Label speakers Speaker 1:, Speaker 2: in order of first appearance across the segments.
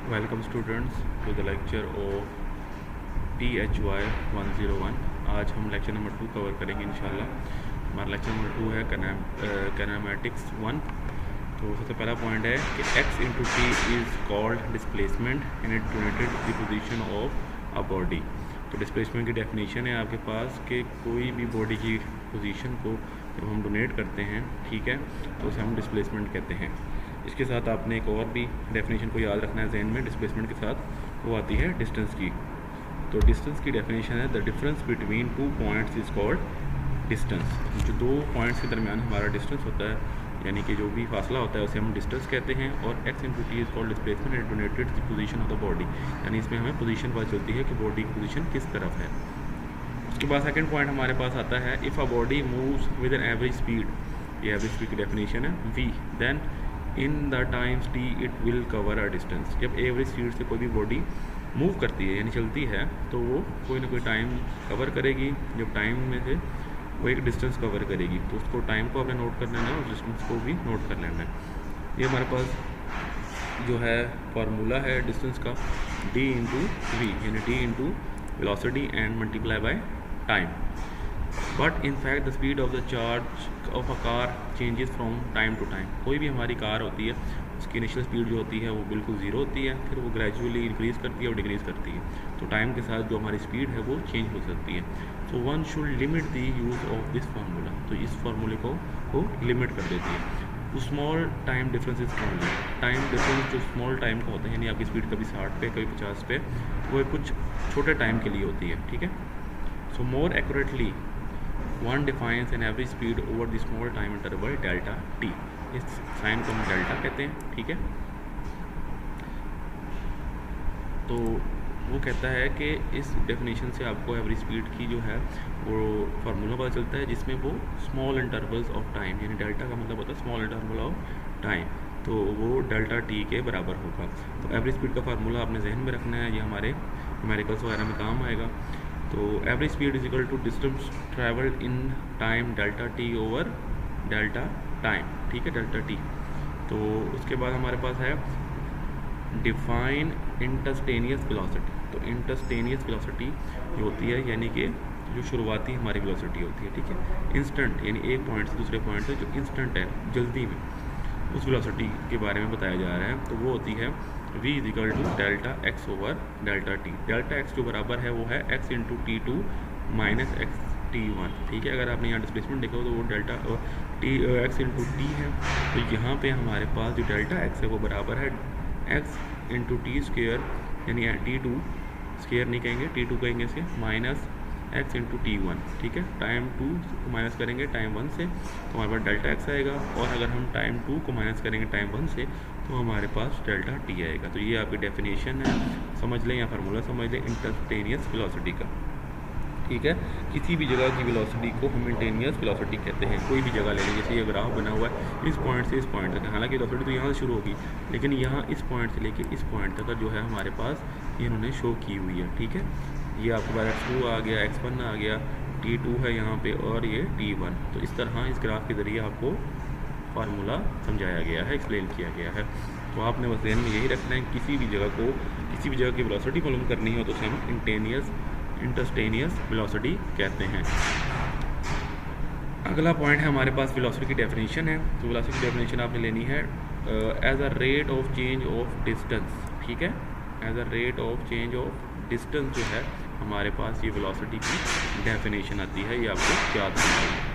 Speaker 1: Welcome students to the lecture of PHY 101। आज हम lecture number 2 cover करेंगे इंशाल्लाह। हमारा लेक्चर नंबर 2 है कैनामेटिक्स 1। तो सबसे पहला पॉइंट है कि x into T is called displacement in it donated the position of a body. तो डिस्प्लेसमेंट की डेफिनेशन है आपके पास कि कोई भी बॉडी की पोजीशन को जब हम डोनेट करते हैं, ठीक है, तो उसे हम डिस्प्लेसमेंट कहते हैं। इसके साथ आपने एक और भी डेफिनेशन को याद रखना है जहन में डिस्प्लेसमेंट के साथ, वो आती है डिस्टेंस की। तो डिस्टेंस की डेफिनेशन है the difference between 2 points is called distance. जो 2 पॉइंट्स के दरमियान हमारा डिस्टेंस होता है, यानी कि जो भी फासला होता है उसे हम डिस्टेंस कहते हैं। और x into T is called displacement and donated the position of the body, यानी इसमें हमें पोजीशन पता चलती है कि बॉडी की पोजीशन किस तरफ है। उसके बाद सेकंड पॉइंट हमारे पास आता है if a body moves with an average speed, ये एवरेज स्पीड की डेफिनेशन है v, then in the times t it will cover a distance. जब एवरेज स्पीड से कोई भी बॉडी मूव करती है यानी चलती है, तो वो कोई ना कोई टाइम कवर करेगी। जब टाइम में से वो एक डिस्टेंस कवर करेगी, तो उसको टाइम को आपने नोट कर लेना है और डिस्टेंस को भी नोट कर लेना है। ये हमारे पास जो है फार्मूला है डिस्टेंस का, d इंटू वी, यानी d into velocity and multiply by time. But in fact the speed of the charge of a car changes from time to time. कोई भी हमारी कार होती है, उसकी इनिशियल स्पीड जो होती है वो बिल्कुल ज़ीरो होती है, फिर वो ग्रेजुअली इंक्रीज़ करती है और डिक्रीज़ करती है। तो टाइम के साथ जो हमारी स्पीड है वो चेंज हो सकती है। So one should limit the use of this formula. तो इस फार्मूले को लिमिट कर देती है। तो small time differences only, time difference जो स्मॉल टाइम का होता है, यानी आपकी स्पीड कभी 60 पे कभी 50 पे, वो कुछ छोटे टाइम के लिए होती है, ठीक है। So more accurately one defines an average speed over the small time interval delta T. इस साइन को हम डेल्टा कहते हैं, ठीक है। तो वो कहता है कि इस डेफिनेशन से आपको एवरेज स्पीड की जो है वो फार्मूला पता चलता है, जिसमें वो स्मॉल इंटरवल्स ऑफ टाइम, यानी डेल्टा का मतलब होता है स्मॉल इंटरवल ऑफ टाइम, तो वो डेल्टा टी के बराबर होगा। तो एवरेज स्पीड का फार्मूला आपने जहन में रखना है, ये हमारे न्यूमेरिकल्स वगैरह में काम आएगा। तो average speed is equal to distance travelled in time delta t over delta time, ठीक है, डेल्टा टी। तो उसके बाद हमारे पास है डिफाइन इंस्टेंटेनियस वेलोसिटी। तो इंस्टेंटेनियस वेलोसिटी जो होती है, यानी कि जो शुरुआती हमारी वेलोसिटी होती है, ठीक है, इंस्टेंट, यानी एक पॉइंट से दूसरे पॉइंट से जो इंस्टेंट है, जल्दी में, उस वेलोसिटी के बारे में बताया जा रहा है। तो वो होती है v is equal to delta x over delta t. Delta x जो बराबर है वो है x into t two minus x t one, ठीक है। अगर आपने यहाँ डिस्प्लेसमेंट देखा हो तो वो delta T x into T है। तो यहाँ पे हमारे पास जो डेल्टा एक्स है वो बराबर है एक्स इंटू टी स्क्वेयर, यानी टी टू स्क्वेयर नहीं कहेंगे, टी टू कहेंगे इसे, minus x into T one, ठीक है। टाइम टू को माइनस करेंगे टाइम वन से, तो हमारे पास डेल्टा एक्स आएगा। और अगर हम टाइम टू को माइनस करेंगे टाइम वन से, तो हमारे पास डेल्टा टी आएगा। तो ये आपकी डेफिनेशन है, समझ लें, या फार्मूला समझ लें इंस्टेंटेनियस वेलोसिटी का, ठीक है। किसी भी जगह की वेलोसिटी को हम इंस्टेंटेनियस वेलोसिटी कहते हैं। कोई भी जगह ले लें, जैसे ये ग्राफ बना हुआ है, इस पॉइंट से इस पॉइंट तक, हालांकि वेलोसिटी तो यहाँ से शुरू होगी, लेकिन यहाँ इस पॉइंट से लेके इस पॉइंट तक जो है हमारे पास ये इन्होंने शो की हुई है, ठीक है। ये आपके पास x2 आ गया, x1 आ गया, t2 है यहाँ पे, और ये t1। तो इस तरह इस ग्राफ के ज़रिए आपको फार्मूला समझाया गया है, एक्सप्लेन किया गया है। तो आपने बस ध्यान में यही रखना है, किसी भी जगह को, किसी भी जगह की वेलोसिटी मालूम करनी हो तो उसे हम इंस्टेंटेनियस वेलोसिटी कहते हैं। अगला पॉइंट है हमारे पास वेलोसिटी की डेफिनेशन है। तो वेलोसिटी की डेफिनेशन आपने लेनी है as a rate of change of distance, ठीक है। As a rate of change of distance जो है हमारे पास ये वेलोसिटी की डेफिनेशन आती है, ये आपको याद रखना है।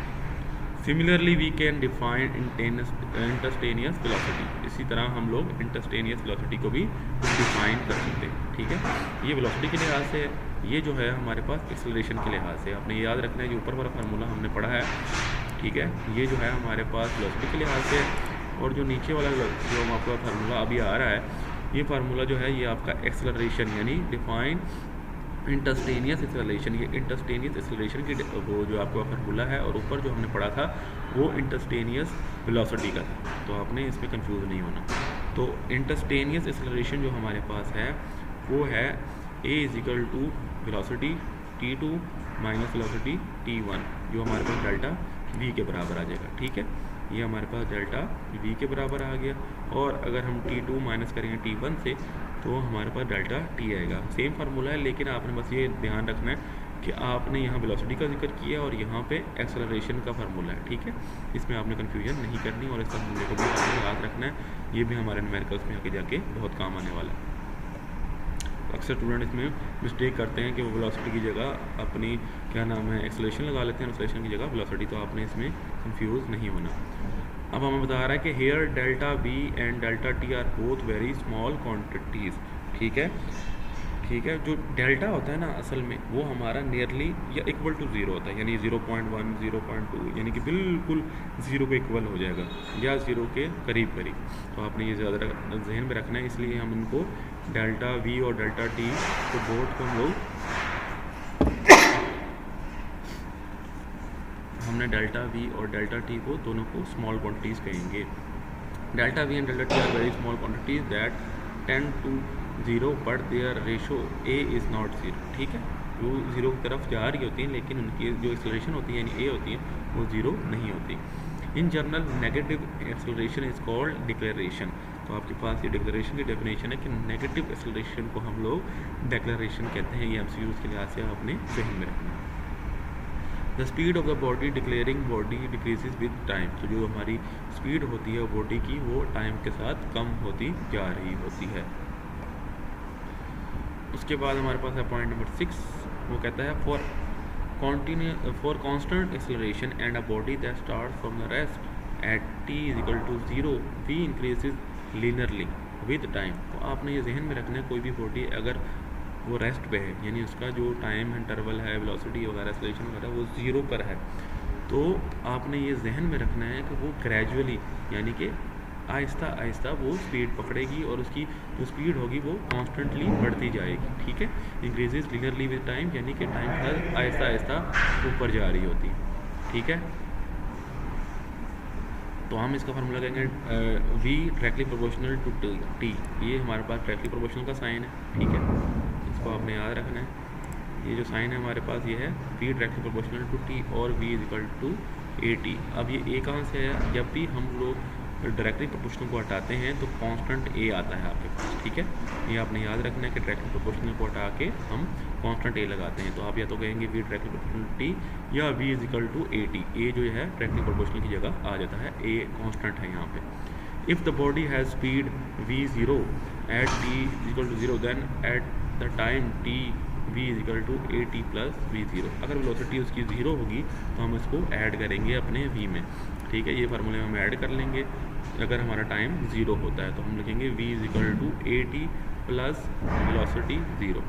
Speaker 1: Similarly we can define instantaneous velocity. इसी तरह हम लोग इंस्टेंटेनियस वेलोसिटी को भी डिफाइन कर सकते हैं, ठीक है। ये वेलोसिटी के लिहाज से, ये जो है हमारे पास एक्सेलरेशन के लिहाज से, आपने याद रखना है, जो ऊपर वाला फार्मूला हमने पढ़ा है, ठीक है, ये जो है हमारे पास वेलोसिटी के लिहाज से। और जो नीचे वाला जो आपका फार्मूला अभी आ रहा है, ये फार्मूला जो है ये आपका एक्सेलरेशन, यानी डिफाइन इंस्टेंटेनियस एक्सेलरेशन। ये इंस्टेंटेनियस एक्सेलरेशन की वो जो आपका फार्मूला है, और ऊपर जो हमने पढ़ा था वो इंस्टेंटेनियस वेलोसिटी का था, तो आपने इसमें कंफ्यूज नहीं होना। तो इंस्टेंटेनियस एक्सेलरेशन जो हमारे पास है वो है a is equal to velocity t2 minus velocity t1, जो हमारे पास डेल्टा v के बराबर आ जाएगा, ठीक है। ये हमारे पास डेल्टा v के बराबर आ गया। और अगर हम t2 माइनस करेंगे t1 से, तो हमारे पास डेल्टा टी आएगा। सेम फार्मूला है, लेकिन आपने बस ये ध्यान रखना है कि आपने यहाँ वेलोसिटी का जिक्र किया और यहाँ पे एक्सेलरेशन का फार्मूला है, ठीक है। इसमें आपने कन्फ्यूजन नहीं करनी और इस फार्मूले को भी आपने याद रखना है। ये भी हमारे न्यूमेरिकल्स में आगे जाके बहुत काम आने वाला है। अक्सर स्टूडेंट इसमें मिस्टेक करते हैं कि वो वेलोसिटी की जगह अपनी क्या नाम है एक्सेलरेशन लगा लेते हैं, एक्सेलरेशन की जगह वेलोसिटी। तो आपने इसमें कंफ्यूज नहीं होना। अब हमें बता रहा है कि here delta v and delta t are both very small quantities, ठीक है। ठीक है, जो डेल्टा होता है ना असल में वो हमारा नियरली या इक्वल टू ज़ीरो होता है, यानी 0.1 0.2 यानी कि बिल्कुल ज़ीरो के इक्वल हो जाएगा या ज़ीरो के करीब करीब। तो आपने ये ज़्यादा जहन में रखना है, इसलिए हम इनको डेल्टा वी और डेल्टा टी को बोथ को हम लोग हमने डेल्टा वी और डेल्टा टी को दोनों को स्मॉल क्वांटिटीज़ कहेंगे। Delta v and delta t are very small quantities that tend to zero but their ratio a is not zero, ठीक है। वो ज़ीरो की तरफ जा रही होती हैं, लेकिन उनकी जो एक्सेलरेशन होती है यानी ए होती है वो ज़ीरो नहीं होती। In general negative acceleration is called declaration. तो आपके पास ये डिक्लेरेशन की डेफिनेशन है कि नेगेटिव एक्सेलरेशन को हम लोग डिक्लेरेशन कहते हैं। ये एमसीक्यूज़ के लिहाज से आपने जहन में रखना है। The speed of the body declaring body decreases with time. तो जो हमारी स्पीड होती है बॉडी की वो टाइम के साथ कम होती जा रही होती है। उसके बाद हमारे पास है पॉइंट नंबर 6, वो कहता है for constant acceleration and a body that start from the rest at t is equal to zero v increases linearly with time. तो आपने ये जहन में रखना है कोई भी बॉडी अगर वो रेस्ट पे है यानी उसका जो टाइम इंटरवल है वेलोसिटी वगैरह एक्सेलरेशन वगैरह वो ज़ीरो पर है, तो आपने ये जहन में रखना है कि वो ग्रेजुअली यानी कि आहिस्ता आहिस्ता वो स्पीड पकड़ेगी और उसकी जो स्पीड होगी वो कॉन्स्टेंटली बढ़ती जाएगी, ठीक है। इंक्रीजेज लीनियरली विद टाइम यानी कि टाइम हर आहिस्ता आहिस्ता ऊपर जा रही होती है, ठीक है। तो हम इसका फार्मूला कहेंगे we directly proportional to t. ये हमारे पास डायरेक्टली प्रोपोर्शनल का साइन है, ठीक है, इसको आपने याद रखना है। ये जो साइन है हमारे पास ये है V directly proportional to T और V is equal to A T. अब ये ए कहाँ से है, जब भी हम लोग डायरेक्टली प्रोपोर्शनल को हटाते हैं तो कांस्टेंट ए आता है आपके पास, ठीक है। ये आपने याद रखना है कि डायरेक्टली प्रोपोर्शनल को हटा के हम कांस्टेंट ए लगाते हैं। तो आप या तो कहेंगे वी डायरेक्टली प्रोपोर्शनल टी या V is equal to A T. A जो है डायरेक्टली प्रोपोर्शनल की जगह आ जाता है, ए कांस्टेंट है यहाँ पे। If the body has speed v zero at t is equal to zero then at the time t v is equal to A t plus v zero. अगर velocity उसकी zero होगी तो हम इसको add करेंगे अपने वी में, ठीक है। ये फार्मूले में हम ऐड कर लेंगे। अगर हमारा टाइम ज़ीरो होता है तो हम लिखेंगे v is equal to A t plus velocity zero.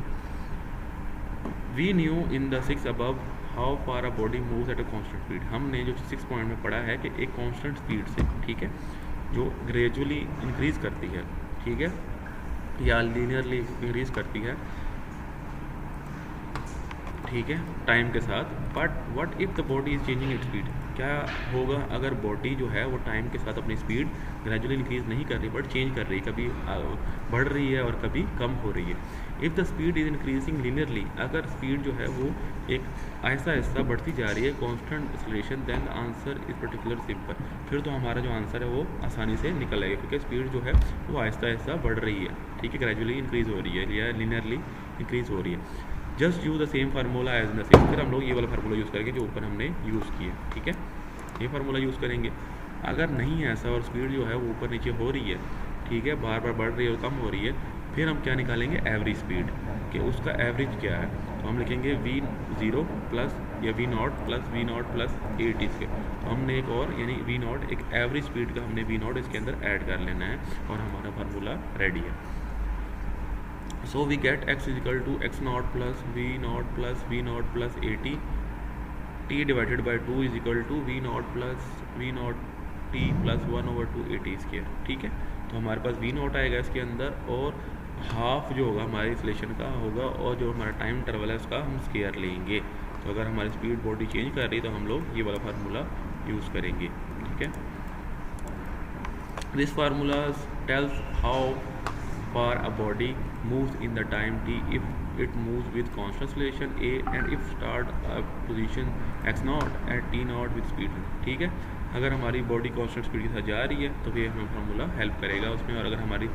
Speaker 1: We knew in the 6 above how far a body moves at a constant speed. हमने जो 6 पॉइंट में पढ़ा है कि एक कांस्टेंट स्पीड से, ठीक है, जो ग्रेजुअली इंक्रीज़ करती है, ठीक है, या लीनियरली इंक्रीज़ करती है, ठीक है, टाइम के साथ। But what if the body is changing its speed. क्या होगा अगर बॉडी जो है वो टाइम के साथ अपनी स्पीड ग्रेजुअली इंक्रीज़ नहीं कर रही बट चेंज कर रही है, कभी बढ़ रही है और कभी कम हो रही है। If the speed is increasing linearly, अगर स्पीड जो है वो एक आहिस्ता आहिस्ता बढ़ती जा रही है constant acceleration, then the answer is particular simple. फिर तो हमारा जो आंसर है वो आसानी से निकल आएगा क्योंकि स्पीड जो है वो आहिस्ता आहिस्ता बढ़ रही है, ठीक है, ग्रेजुअली इंक्रीज़ हो रही है या लीनियरली इंक्रीज़ हो रही है। Just use the same formula as the same. फिर हम लोग ये वाला फार्मूला यूज़ करेंगे जो ऊपर हमने यूज़ किया, ठीक है, ये फार्मूला यूज़ करेंगे। अगर नहीं है ऐसा और स्पीड जो है वो ऊपर नीचे हो रही है, ठीक है, बार बार बढ़ रही है और कम हो रही है, फिर हम क्या निकालेंगे एवरेज स्पीड कि उसका एवरेज क्या है। तो हम लिखेंगे वी ज़ीरो प्लस या v not plus a t square. तो हमने एक और यानी वी नॉट एक एवरेज स्पीड का हमने वी नॉट इसके अंदर ऐड कर लेना है और हमारा फार्मूला रेडी है। So we get x is equal to x naught plus v naught plus at t divided by 2 is equal to v naught t plus 1 over 2 at square, ठीक है। तो हमारे पास v naught आएगा इसके अंदर और half जो होगा हमारी एक्सेलरेशन का होगा और जो हमारा टाइम इंटरवल है उसका हम स्क्वायर लेंगे। तो अगर हमारी स्पीड बॉडी चेंज कर रही है तो हम लोग ये वाला फार्मूला यूज़ करेंगे, ठीक है। This formula tales how far a body moves in the time t if it moves with constant acceleration a and if start a position x naught at t naught with speed, ठीक है। अगर हमारी body constant speed के साथ जा रही है तो ये हमें फार्मूला हेल्प करेगा उसमें, और अगर हमारी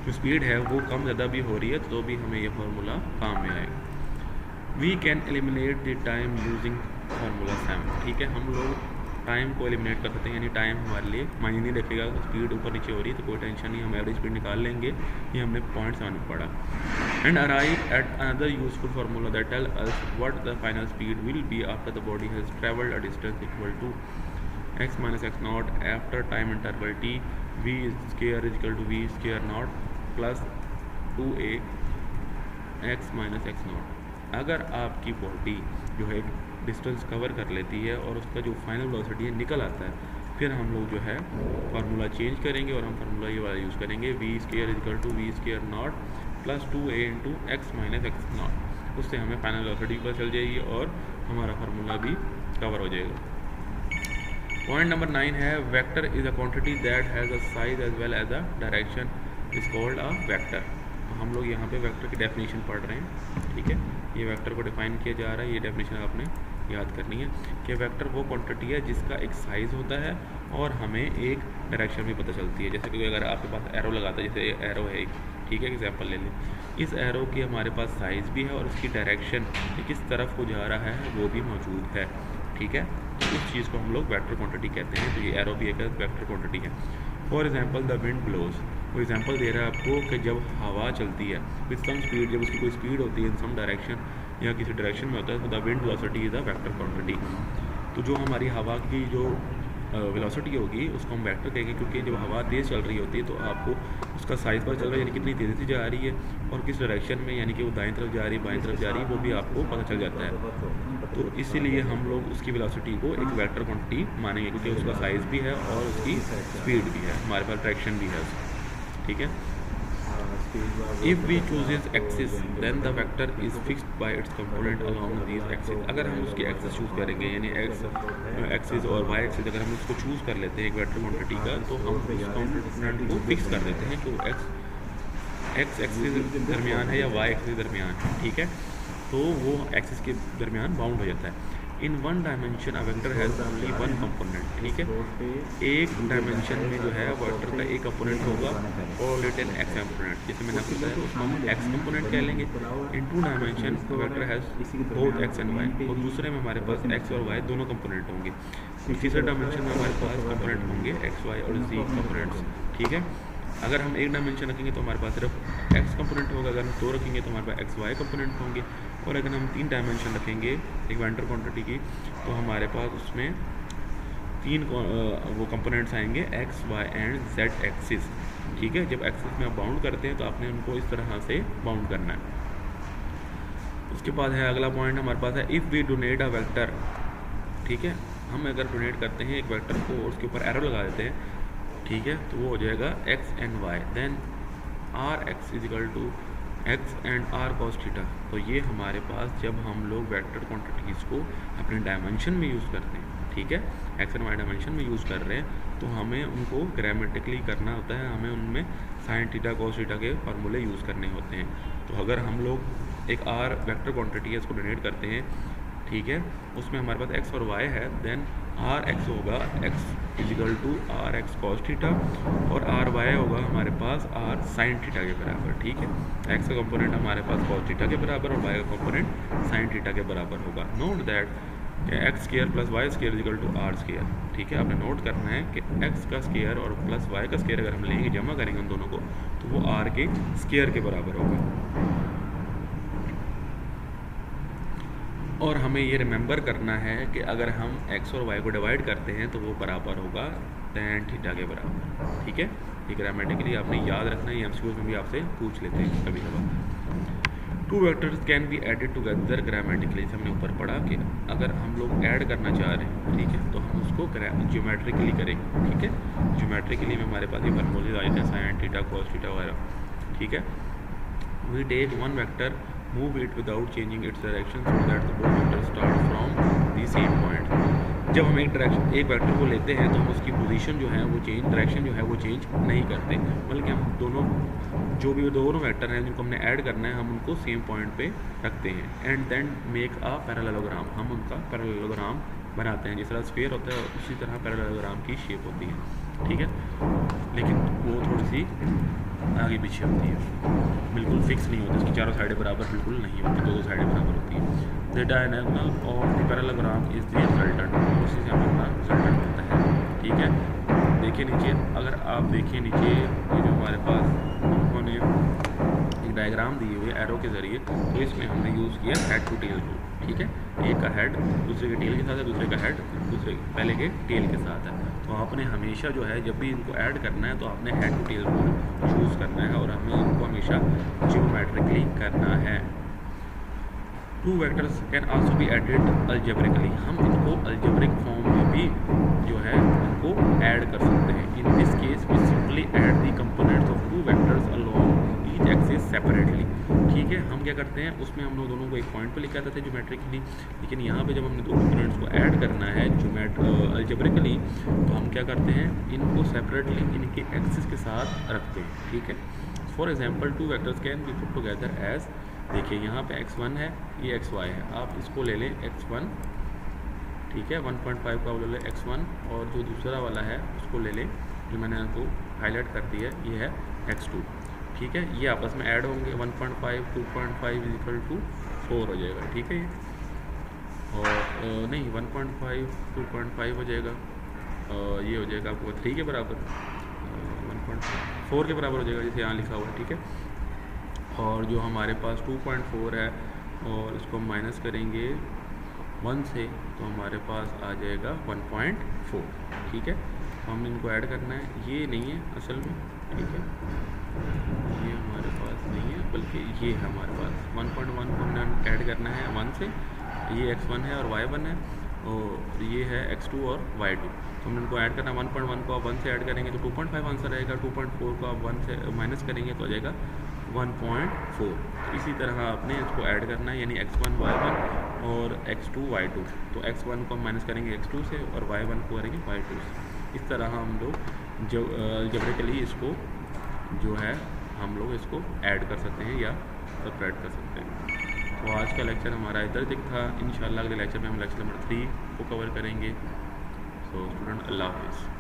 Speaker 1: जो स्पीड है वो कम ज़्यादा भी हो रही है तो भी हमें ये फार्मूला काम में आएगा। We can eliminate the time using formula 7। ठीक है, हम लोग टाइम को एलिमिनेट कर सकते हैं, यानी टाइम हमारे लिए मायने नहीं रखेगा। स्पीड ऊपर नीचे हो रही है तो कोई टेंशन नहीं, हम एवरेज स्पीड निकाल लेंगे। ये हमने पॉइंट 7 में पढ़ा। And arrive at another useful formula that tell us what the final speed will be after the body has travelled a distance equal to x minus x naught after time interval t v square is equal to v square naught plus 2a x minus x naught। अगर आपकी body जो है distance cover कर लेती है और उसका जो फाइनल वेलोसिटी है निकल आता है, फिर हम लोग जो है फार्मूला चेंज करेंगे और हम फार्मूला ये वाला यूज़ करेंगे, v square is equal to v square not plus 2a into x minus x not. उससे हमें फाइनल वेलोसिटी पता चल जाएगी और हमारा फार्मूला भी कवर हो जाएगा। पॉइंट नंबर 9 है vector is a quantity that has a size as well as a direction is called a vector. हम लोग यहाँ पे वेक्टर की डेफिनेशन पढ़ रहे हैं। ठीक है, ये वेक्टर को डिफाइन किया जा रहा है, ये डेफिनेशन आपने याद करनी है कि वेक्टर वो क्वांटिटी है जिसका एक साइज़ होता है और हमें एक डायरेक्शन भी पता चलती है। जैसे कि अगर आपके पास एरो लगाता है, जैसे एरो है एक, ठीक है, एग्जाम्पल ले लें, इस एरो की हमारे पास साइज़ भी है और उसकी डायरेक्शन किस तरफ को जा रहा है वो भी मौजूद है। ठीक है, तो इस चीज़ को हम लोग वेक्टर क्वांटिटी कहते हैं। तो ये एरो भी एक वेक्टर क्वांटिटी है। For example the wind blows, वो एग्जांपल दे रहा है आपको कि जब हवा चलती है विद सम स्पीड, जब उसकी कोई स्पीड होती है इन सम डायरेक्शन या किसी डायरेक्शन में होता है, तो the wind velocity is a vector quantity. तो जो हमारी हवा की जो वेलोसिटी होगी उसको हम वेक्टर कहेंगे, क्योंकि जब हवा तेज़ चल रही होती है तो आपको उसका साइज़ पता चल रहा है, यानी कितनी तेज़ी से जा रही है और किस डायरेक्शन में, यानी कि वो दाईं तरफ जा रही है बाईं तरफ जा रही है, वो भी आपको पता चल जाता है। तो इसीलिए हम लोग उसकी वेलोसिटी को एक वेक्टर क्वांटिटी मानेंगे, क्योंकि उसका साइज़ भी है और उसकी स्पीड भी है, हमारे पास डायरेक्शन भी है उसकी। ठीक है, if we chooses axis then the vector is fixed by its components along these axis. अगर हम उसकी एक्सिस चूज़ करेंगे, यानी एक्स एक्सिस और वाई एक्सिस अगर हम उसको चूज़ कर लेते हैं एक वेक्टर क्वांटिटी का, तो हम उस कंपोनेंट को फिक्स कर देते हैं कि वो एक्स एक्सिस दरमियान है या वाई एक्सिस दरमियान है। ठीक है, तो वो एक्सिस के दरमियान बाउंड हो जाता है। In one dimension a vector has only one component. ठीक है, एक डायमेंशन में जो है वेक्टर का एक कंपोनेंट होगा और रिटन एक्स कंपोनेंट, जैसे मैंने आपको बताया उसको हम एक्स कंपोनेंट कह लेंगे। In two dimension vector has both X and Y, और दूसरे में हमारे पास एक्स और वाई दोनों कंपोनेंट होंगे। तीसरे डायमेंशन में हमारे पास कंपोनेंट होंगे एक्स वाई और जी कंपोनेंट्स। ठीक है, अगर हम एक डायमेंशन रखेंगे तो हमारे पास सिर्फ एक्स कंपोनेंट होगा, अगर हम दो रखेंगे तो हमारे पास एक्स वाई कंपोनेंट होंगे, और अगर हम 3 डायमेंशन रखेंगे एक वेक्टर क्वांटिटी की तो हमारे पास उसमें 3 वो कंपोनेंट्स आएंगे x y and z axis. ठीक है, जब एक्सिस में आप बाउंड करते हैं तो आपने उनको इस तरह से बाउंड करना है। उसके बाद है अगला पॉइंट हमारे पास है if we donate a vector. ठीक है, हम अगर डोनेट करते हैं एक वेक्टर को और उसके ऊपर एरो लगा देते हैं, ठीक है, तो वो हो जाएगा x and y, then r x is equal to x and r cos theta. तो ये हमारे पास जब हम लोग वेक्टर क्वांटिटीज़ को अपने डायमेंशन में यूज़ करते हैं, ठीक है, एक्स एंड वाई डायमेंशन में यूज़ कर रहे हैं, तो हमें उनको ग्रामेटिकली करना होता है, हमें उनमें साइन थीटा कॉस थीटा के फार्मूले यूज़ करने होते हैं। तो अगर हम लोग एक आर वेक्टर क्वांटिटी है उसको डोनेट करते हैं, ठीक है, उसमें हमारे पास एक्स और वाई है, देन आर एक्स होगा x equal to r x cos theta और आर वाई होगा हमारे पास आर साइन थीटा के बराबर। ठीक है, एक्स का कंपोनेंट हमारे पास कॉस थीटा के बराबर और वाई का कंपोनेंट साइन थीटा के बराबर होगा। Note that x square plus y square equal to r square. ठीक है, आपने नोट करना है कि एक्स का स्केयर और प्लस वाई का स्केयर अगर हम लेंगे, जमा करेंगे उन दोनों को, तो वो आर के स्केयर के बराबर होगा। और हमें ये रिमेंबर करना है कि अगर हम x और y को डिवाइड करते हैं तो वो बराबर होगा tan थीटा के बराबर। ठीक है, ये ग्रामेटिकली आपने याद रखना है, एमसीक्यूज में भी आपसे पूछ लेते हैं कभी कभार। 2 vectors can be added together grammatically, जैसे हमने ऊपर पढ़ा कि अगर हम लोग ऐड करना चाह रहे हैं, ठीक है, तो हम उसको ज्योमेट्रिकली करेंगे। ठीक है, ज्योमेट्रिकली में हमारे पास ये फार्मूले आए थे साइन थीटा कॉस थीटा वगैरह। ठीक है, we take one vector move it without changing its direction so that the both vectors start from the same point। जब हम एक वेक्टर को लेते हैं तो हम उसकी पोजीशन जो है वो डायरेक्शन जो है वो चेंज नहीं करते, बल्कि हम दोनों वेक्टर हैं जिनको हमने ऐड करना है हम उनको सेम पॉइंट पे रखते हैं। And then make a parallelogram, हम उनका पैरेललोग्राम बनाते हैं। जिस तरह स्फीयर होता है उसी तरह पैरेललोग्राम की शेप होती है। ठीक है, लेकिन वो थोड़ी सी आगे पीछे होती है, बिल्कुल फिक्स नहीं होती, इसकी चारों साइडें बराबर बिल्कुल नहीं होती, दो साइडें बराबर होती है। The diagonal of the parallelogram is the resultant, उसी से हमारा रिजल्टेंट होता है। ठीक है, देखिए नीचे, अगर आप देखिए नीचे ये जो हमारे पास उन्होंने एक डायग्राम दी हुई है एरो के ज़रिए, तो इसमें हमने यूज़ किया हेड टू टेल रूल। ठीक है, एक का हेड दूसरे के टेल के साथ है, दूसरे का हेड दूसरे पहले के टेल के साथ है। तो आपने हमेशा जो है जब भी इनको ऐड करना है तो आपने head to tail rule choose करना है और हमें इनको हमेशा जियोमेट्रिकली करना है। Two vectors can also be added algebraically, हम इनको अलजेब्रिक फॉर्म में भी जो है इनको ऐड कर सकते हैं। In this case we simply add the components of two vectors along each axis separately. ठीक है, हम क्या करते हैं उसमें हम लोग दोनों को एक पॉइंट पे लिख आते थे ज्योमेट्रिकली, लेकिन यहाँ पे जब हमने दो कंपोनेंट्स को ऐड करना है अलजेब्रिकली तो हम क्या करते हैं इनको सेपरेटली इनके एक्सिस के साथ रखते हैं। ठीक है, for example two vectors can be put together as, देखिए यहाँ पे x1 है, ये xy है, आप इसको ले लें x1, ठीक है, 1.5 का ले लें x1, और जो दूसरा वाला है उसको ले लें जो मैंने आपको हाईलाइट कर दी है, ये है x2। ठीक है, ये आपस में ऐड होंगे, 1.5 2.5 इक्वल टू 4 हो जाएगा। ठीक है, और नहीं 1.5 2.5 हो जाएगा, ये हो जाएगा आपको 3 के बराबर, 1.4 के बराबर हो जाएगा जैसे यहाँ लिखा हुआ है। ठीक है, और जो हमारे पास 2.4 है और इसको माइनस करेंगे 1 से तो हमारे पास आ जाएगा 1.4। ठीक है, तो हमने इनको ऐड करना है, ये नहीं है असल में। ठीक है, ये हमारे पास नहीं है बल्कि ये है हमारे पास 1.1 को हमने ऐड करना है 1 से, ये x1 है और y1 है, और ये है x2 और y2, तो हमने इनको ऐड करना है। 1.1 को आप 1 से ऐड करेंगे तो 2.5 आंसर आएगा, 2.4 को आप 1 से माइनस करेंगे तो आ जाएगा 1.4। इसी तरह आपने इसको ऐड करना है, यानी x1 y1 और x2 y2, तो x1 को हम माइनस करेंगे x2 से और y1 को करेंगे y2 से। इस तरह हम लोग जबरिकली इसको जो है हम लोग इसको ऐड कर सकते हैं या सब्ट्रैक्ट कर सकते हैं। तो आज का लेक्चर हमारा इधर तक था, इंशाल्लाह अगले लेक्चर में हम लेक्चर नंबर 3 को कवर करेंगे। सो स्टूडेंट, अल्लाह हाफिज़।